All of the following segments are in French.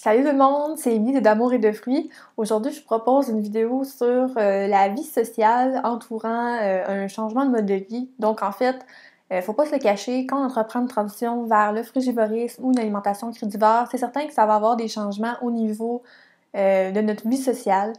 Salut tout le monde, c'est Amy de D'Amour et de Fruits. Aujourd'hui, je vous propose une vidéo sur la vie sociale entourant un changement de mode de vie. Donc en fait, faut pas se le cacher, quand on entreprend une transition vers le frugivorisme ou une alimentation crudivore, c'est certain que ça va avoir des changements au niveau de notre vie sociale.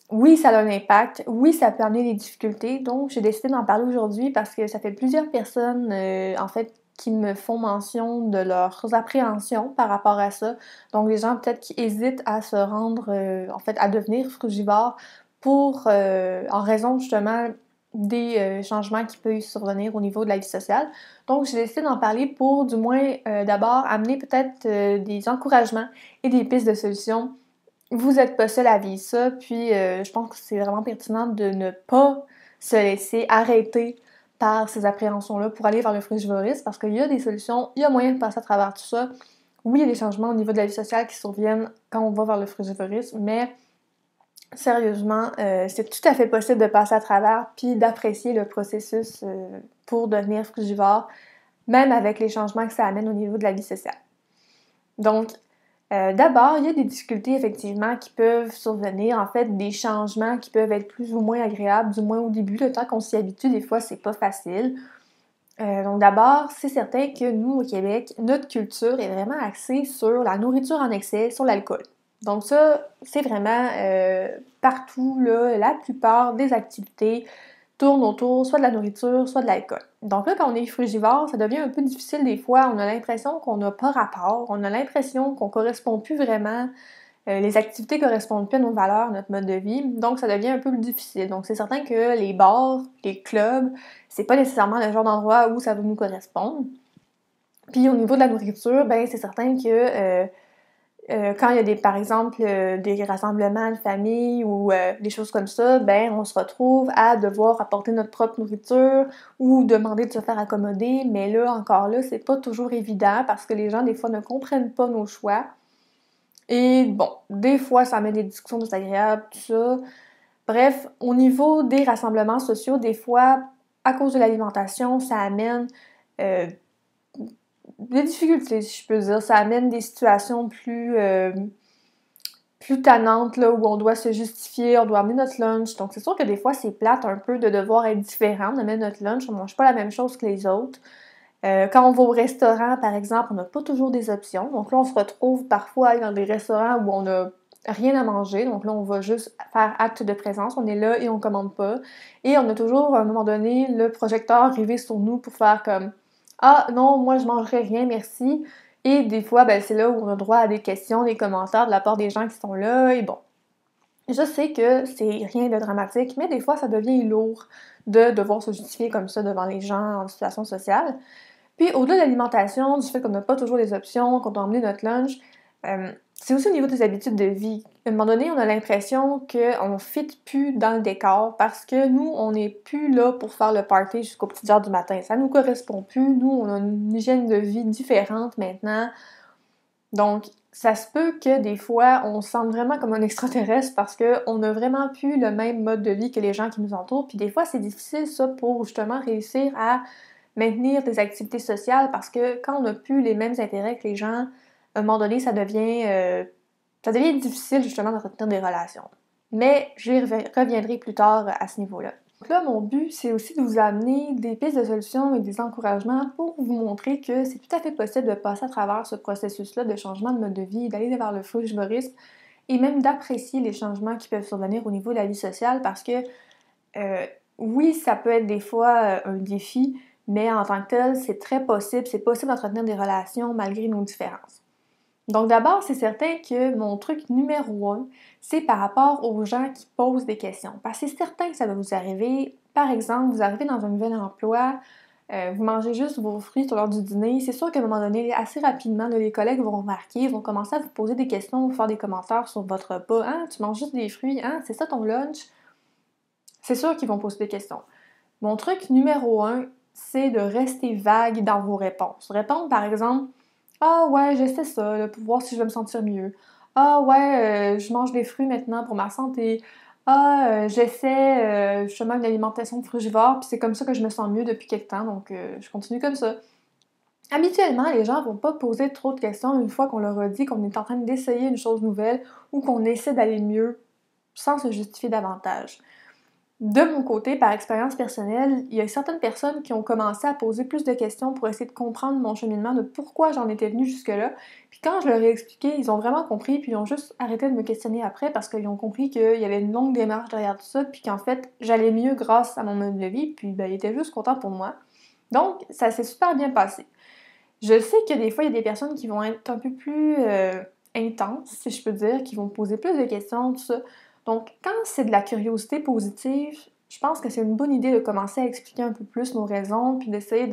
Oui, ça a un impact. Oui, ça peut amener des difficultés. Donc, j'ai décidé d'en parler aujourd'hui parce que ça fait plusieurs personnes, en fait, qui me font mention de leurs appréhensions par rapport à ça. Donc, les gens peut-être qui hésitent à se rendre, en fait, à devenir frugivores en raison justement des changements qui peuvent survenir au niveau de la vie sociale. Donc, j'ai décidé d'en parler pour, du moins, d'abord, amener peut-être des encouragements et des pistes de solutions. Vous n'êtes pas seul à vivre ça, puis je pense que c'est vraiment pertinent de ne pas se laisser arrêter par ces appréhensions-là pour aller vers le frugivorisme, parce qu'il y a des solutions, il y a moyen de passer à travers tout ça. Oui, il y a des changements au niveau de la vie sociale qui surviennent quand on va vers le frugivorisme, mais sérieusement, c'est tout à fait possible de passer à travers puis d'apprécier le processus pour devenir frugivore, même avec les changements que ça amène au niveau de la vie sociale. Donc, d'abord, il y a des difficultés effectivement qui peuvent survenir, en fait, des changements qui peuvent être plus ou moins agréables, du moins au début, le temps qu'on s'y habitue, des fois, c'est pas facile. Donc d'abord, c'est certain que nous, au Québec, notre culture est vraiment axée sur la nourriture en excès, sur l'alcool. Donc ça, c'est vraiment partout, là, la plupart des activités tournent autour soit de la nourriture, soit de l'alcool. Donc là, quand on est frugivore, ça devient un peu difficile des fois. On a l'impression qu'on n'a pas rapport, on a l'impression qu'on correspond plus vraiment, les activités correspondent plus à nos valeurs, notre mode de vie, donc ça devient un peu plus difficile. Donc c'est certain que les bars, les clubs, c'est pas nécessairement le genre d'endroit où ça va nous correspondre. Puis au niveau de la nourriture, ben c'est certain que quand il y a par exemple, des rassemblements de famille ou des choses comme ça, ben on se retrouve à devoir apporter notre propre nourriture ou demander de se faire accommoder, mais là, encore là, c'est pas toujours évident parce que les gens, des fois, ne comprennent pas nos choix. Et bon, des fois, ça amène des discussions désagréables, tout ça. Bref, au niveau des rassemblements sociaux, des fois, à cause de l'alimentation, ça amène euh, des difficultés, si je peux dire. Ça amène des situations plus tannantes, là, où on doit se justifier, on doit amener notre lunch. Donc, c'est sûr que des fois, c'est plate un peu de devoir être différent, d'amener notre lunch. On mange pas la même chose que les autres. Quand on va au restaurant, par exemple, on n'a pas toujours des options. Donc là, on se retrouve parfois à aller dans des restaurants où on n'a rien à manger. Donc là, on va juste faire acte de présence. On est là et on commande pas. Et on a toujours, à un moment donné, le projecteur arrivé sur nous pour faire comme « Ah non, moi, je mangerai rien, merci. » Et des fois, ben, c'est là où on a droit à des questions, des commentaires de la part des gens qui sont là. Et bon, je sais que c'est rien de dramatique, mais des fois, ça devient lourd de devoir se justifier comme ça devant les gens en situation sociale. Puis au-delà de l'alimentation, du fait qu'on n'a pas toujours les options, qu'on doit emmener notre lunch, c'est aussi au niveau des habitudes de vie. À un moment donné, on a l'impression qu'on ne fit plus dans le décor parce que nous, on n'est plus là pour faire le party jusqu'aux petites heures du matin. Ça nous correspond plus. Nous, on a une hygiène de vie différente maintenant. Donc, ça se peut que des fois, on se sente vraiment comme un extraterrestre parce qu'on n'a vraiment plus le même mode de vie que les gens qui nous entourent. Puis des fois, c'est difficile ça pour justement réussir à maintenir des activités sociales parce que quand on n'a plus les mêmes intérêts que les gens, à un moment donné, ça devient difficile justement d'entretenir des relations. Mais j'y reviendrai plus tard à ce niveau-là. Donc là, mon but, c'est aussi de vous amener des pistes de solutions et des encouragements pour vous montrer que c'est tout à fait possible de passer à travers ce processus-là de changement de mode de vie, d'aller vers le frugivorisme et même d'apprécier les changements qui peuvent survenir au niveau de la vie sociale parce que oui, ça peut être des fois un défi, mais en tant que tel, c'est très possible, c'est possible d'entretenir des relations malgré nos différences. Donc d'abord, c'est certain que mon truc numéro un, c'est par rapport aux gens qui posent des questions. Parce que c'est certain que ça va vous arriver. Par exemple, vous arrivez dans un nouvel emploi, vous mangez juste vos fruits sur l'heure du dîner. C'est sûr qu'à un moment donné, assez rapidement, là, les collègues vont remarquer, ils vont commencer à vous poser des questions, vous faire des commentaires sur votre repas. « Hein, tu manges juste des fruits? Hein, c'est ça ton lunch? » C'est sûr qu'ils vont poser des questions. Mon truc numéro un, c'est de rester vague dans vos réponses. Répondre par exemple, ah ouais, j'essaie ça, là, pour voir si je vais me sentir mieux. Ah ouais, je mange des fruits maintenant pour ma santé. Ah, j'essaie justement une alimentation frugivore, puis c'est comme ça que je me sens mieux depuis quelque temps, donc je continue comme ça. Habituellement, les gens vont pas poser trop de questions une fois qu'on leur a dit qu'on est en train d'essayer une chose nouvelle ou qu'on essaie d'aller mieux sans se justifier davantage. De mon côté, par expérience personnelle, il y a certaines personnes qui ont commencé à poser plus de questions pour essayer de comprendre mon cheminement, de pourquoi j'en étais venue jusque-là. Puis quand je leur ai expliqué, ils ont vraiment compris, puis ils ont juste arrêté de me questionner après parce qu'ils ont compris qu'il y avait une longue démarche derrière tout ça, puis qu'en fait, j'allais mieux grâce à mon mode de vie, puis ben, ils étaient juste contents pour moi. Donc, ça s'est super bien passé. Je sais que des fois, il y a des personnes qui vont être un peu plus intenses, si je peux dire, qui vont poser plus de questions, tout ça. Donc, quand c'est de la curiosité positive, je pense que c'est une bonne idée de commencer à expliquer un peu plus nos raisons, puis d'essayer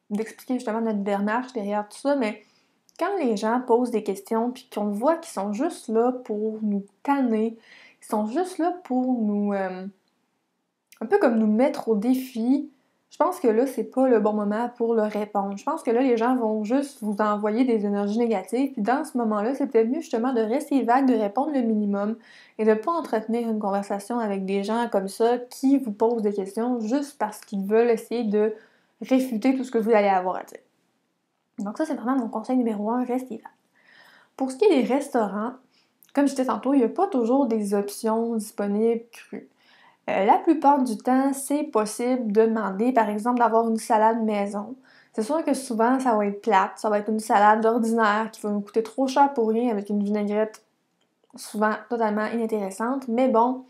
d'expliquer justement notre démarche derrière tout ça. Mais quand les gens posent des questions, puis qu'on voit qu'ils sont juste là pour nous tanner, ils sont juste là pour nous, un peu comme nous mettre au défi, je pense que là, c'est pas le bon moment pour leur répondre. Je pense que là, les gens vont juste vous envoyer des énergies négatives, puis dans ce moment-là, c'est peut-être mieux justement de rester vague, de répondre le minimum et de pas entretenir une conversation avec des gens comme ça qui vous posent des questions juste parce qu'ils veulent essayer de réfuter tout ce que vous allez avoir à dire. Donc ça, c'est vraiment mon conseil numéro 1, restez vague. Pour ce qui est des restaurants, comme je disais tantôt, il n'y a pas toujours des options disponibles crues. La plupart du temps, c'est possible de demander, par exemple, d'avoir une salade maison. C'est sûr que souvent, ça va être plate, ça va être une salade ordinaire qui va nous coûter trop cher pour rien avec une vinaigrette souvent totalement inintéressante, mais bon,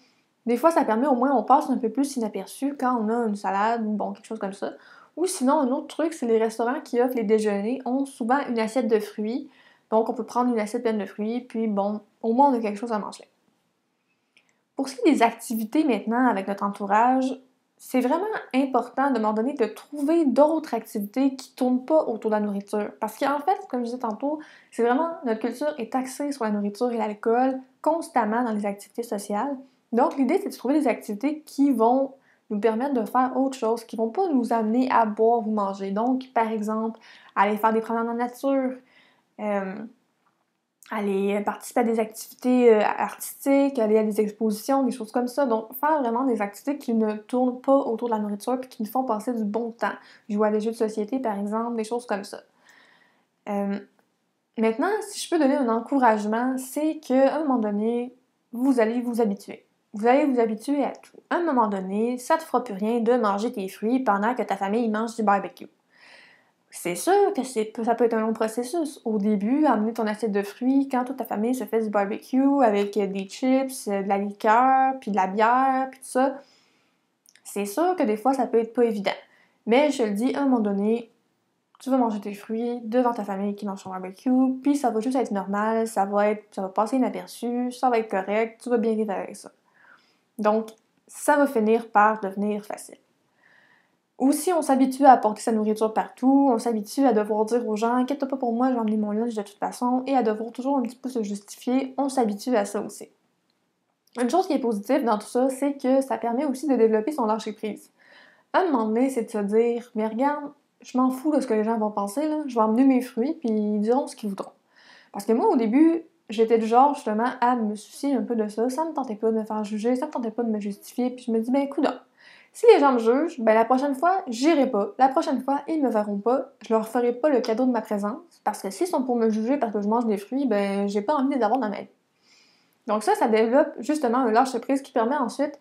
des fois, ça permet au moins, on passe un peu plus inaperçu quand on a une salade ou bon, quelque chose comme ça. Ou sinon, un autre truc, c'est les restaurants qui offrent les déjeuners ont souvent une assiette de fruits, donc on peut prendre une assiette pleine de fruits, puis bon, au moins on a quelque chose à manger. Pour ce qui est des activités maintenant avec notre entourage, c'est vraiment important de un moment donné de trouver d'autres activités qui tournent pas autour de la nourriture. Parce qu'en fait, comme je disais tantôt, c'est vraiment notre culture est axée sur la nourriture et l'alcool constamment dans les activités sociales. Donc l'idée c'est de trouver des activités qui vont nous permettre de faire autre chose, qui vont pas nous amener à boire ou manger. Donc, par exemple, aller faire des promenades en nature, euh, aller participer à des activités artistiques, aller à des expositions, des choses comme ça. Donc, faire vraiment des activités qui ne tournent pas autour de la nourriture puis qui nous font passer du bon temps. Jouer à des jeux de société, par exemple, des choses comme ça. Maintenant, si je peux donner un encouragement, c'est qu'à un moment donné, vous allez vous habituer. Vous allez vous habituer à tout. À un moment donné, ça te fera plus rien de manger tes fruits pendant que ta famille mange du barbecue. C'est sûr que ça peut être un long processus. Au début, amener ton assiette de fruits, quand toute ta famille se fait du barbecue avec des chips, de la liqueur, puis de la bière, puis tout ça, c'est sûr que des fois, ça peut être pas évident. Mais je te le dis, à un moment donné, tu vas manger tes fruits devant ta famille qui mange son barbecue, puis ça va juste être normal, ça va passer inaperçu, ça va être correct, tu vas bien vivre avec ça. Donc, ça va finir par devenir facile. Aussi, on s'habitue à apporter sa nourriture partout, on s'habitue à devoir dire aux gens « Inquiète-toi pas pour moi, je vais emmener mon lunch de toute façon » et à devoir toujours un petit peu se justifier, on s'habitue à ça aussi. Une chose qui est positive dans tout ça, c'est que ça permet aussi de développer son lâcher-prise. À un moment donné, c'est de se dire « Mais regarde, je m'en fous de ce que les gens vont penser, là. Je vais emmener mes fruits, puis ils diront ce qu'ils voudront. » Parce que moi, au début, j'étais du genre, justement, à me soucier un peu de ça, ça me tentait pas de me faire juger, ça me tentait pas de me justifier, puis je me dis « Ben, coudonc, si les gens me jugent, ben la prochaine fois, j'irai pas. La prochaine fois, ils me verront pas. Je leur ferai pas le cadeau de ma présence. Parce que s'ils sont pour me juger parce que je mange des fruits, ben j'ai pas envie de les avoir dans ma vie. » Donc ça développe justement un lâcher-prise qui permet ensuite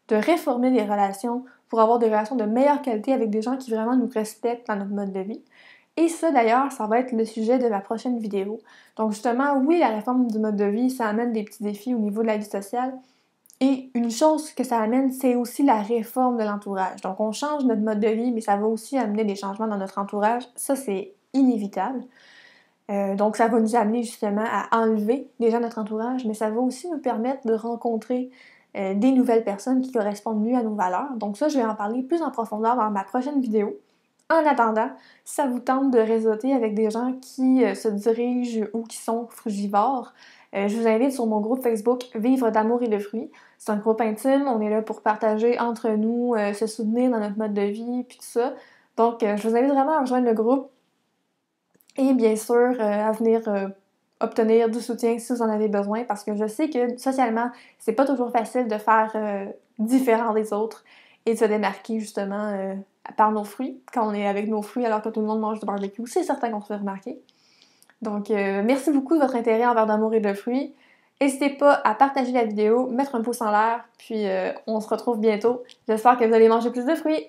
de réformer les relations pour avoir des relations de meilleure qualité avec des gens qui vraiment nous respectent dans notre mode de vie. Et ça, d'ailleurs, ça va être le sujet de ma prochaine vidéo. Donc justement, oui, la réforme du mode de vie, ça amène des petits défis au niveau de la vie sociale, et une chose que ça amène, c'est aussi la réforme de l'entourage. Donc, on change notre mode de vie, mais ça va aussi amener des changements dans notre entourage. Ça, c'est inévitable. Donc, ça va nous amener justement à enlever les gens de notre entourage, mais ça va aussi nous permettre de rencontrer des nouvelles personnes qui correspondent mieux à nos valeurs. Donc ça, je vais en parler plus en profondeur dans ma prochaine vidéo. En attendant, si ça vous tente de réseauter avec des gens qui se dirigent ou qui sont frugivores, je vous invite sur mon groupe Facebook Vivre d'amour et de fruits. C'est un groupe intime, on est là pour partager entre nous, se soutenir dans notre mode de vie, puis tout ça. Donc, je vous invite vraiment à rejoindre le groupe et bien sûr à venir obtenir du soutien si vous en avez besoin, parce que je sais que socialement, c'est pas toujours facile de faire différent des autres et de se démarquer justement par nos fruits, quand on est avec nos fruits alors que tout le monde mange du barbecue. C'est certain qu'on se fait remarquer. Donc, merci beaucoup de votre intérêt envers d'amour et de fruits. N'hésitez pas à partager la vidéo, mettre un pouce en l'air, puis on se retrouve bientôt. J'espère que vous allez manger plus de fruits!